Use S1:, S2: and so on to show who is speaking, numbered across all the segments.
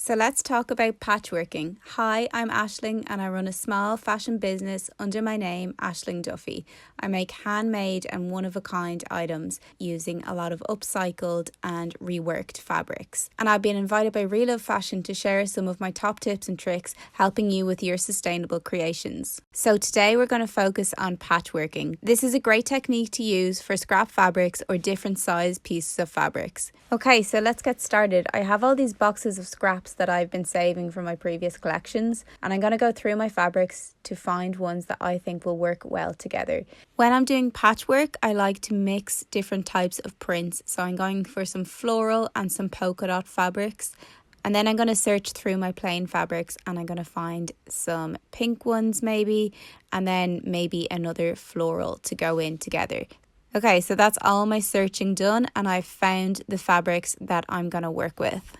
S1: So let's talk about patchworking. Hi, I'm Aisling and I run a small fashion business under my name, Aisling Duffy. I make handmade and one-of-a-kind items using a lot of upcycled and reworked fabrics. And I've been invited by Relove Fashion to share some of my top tips and tricks helping you with your sustainable creations. So today we're going to focus on patchworking. This is a great technique to use for scrap fabrics or different size pieces of fabrics. Okay, so let's get started. I have all these boxes of scraps that I've been saving from my previous collections, and I'm going to go through my fabrics to find ones that I think will work well together. When I'm doing patchwork, I like to mix different types of prints, so I'm going for some floral and some polka dot fabrics, and then I'm going to search through my plain fabrics and I'm going to find some pink ones maybe, and then maybe another floral to go in together. Okay, so that's all my searching done and I've found the fabrics that I'm going to work with.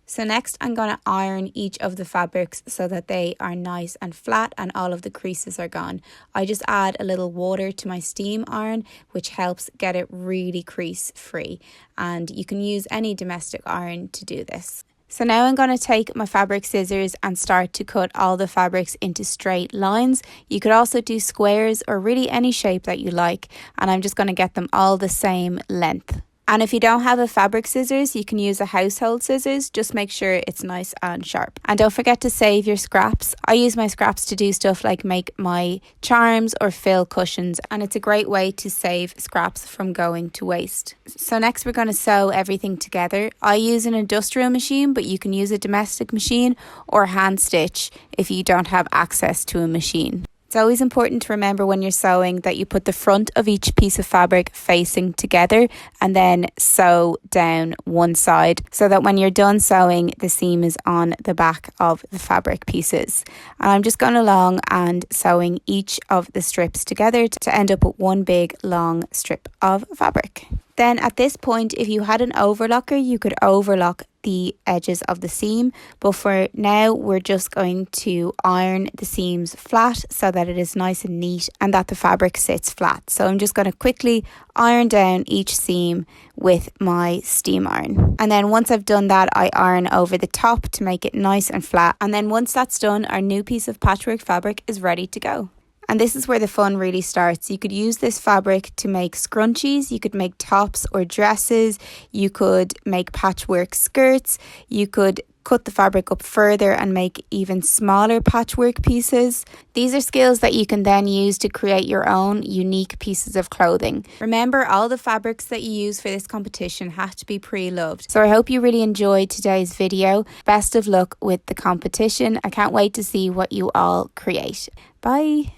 S1: So next I'm going to iron each of the fabrics so that they are nice and flat and all of the creases are gone. I just add a little water to my steam iron, which helps get it really crease free, and you can use any domestic iron to do this. So now I'm going to take my fabric scissors and start to cut all the fabrics into straight lines. You could also do squares or really any shape that you like, and I'm just going to get them all the same length. And if you don't have a fabric scissors, you can use a household scissors. Just make sure it's nice and sharp. And don't forget to save your scraps. I use my scraps to do stuff like make my charms or fill cushions, and it's a great way to save scraps from going to waste. So next we're going to sew everything together. I use an industrial machine, but you can use a domestic machine or hand stitch if you don't have access to a machine. It's always important to remember when you're sewing that you put the front of each piece of fabric facing together and then sew down one side so that when you're done sewing, the seam is on the back of the fabric pieces. And I'm just going along and sewing each of the strips together to end up with one big long strip of fabric. Then at this point, if you had an overlocker, you could overlock the edges of the seam, but for now we're just going to iron the seams flat so that it is nice and neat and that the fabric sits flat. So I'm just going to quickly iron down each seam with my steam iron, and then once I've done that, I iron over the top to make it nice and flat, and then once that's done, our new piece of patchwork fabric is ready to go. And this is where the fun really starts. You could use this fabric to make scrunchies, you could make tops or dresses, you could make patchwork skirts, you could cut the fabric up further and make even smaller patchwork pieces. These are skills that you can then use to create your own unique pieces of clothing. Remember, all the fabrics that you use for this competition have to be pre-loved. So I hope you really enjoyed today's video. Best of luck with the competition. I can't wait to see what you all create. Bye.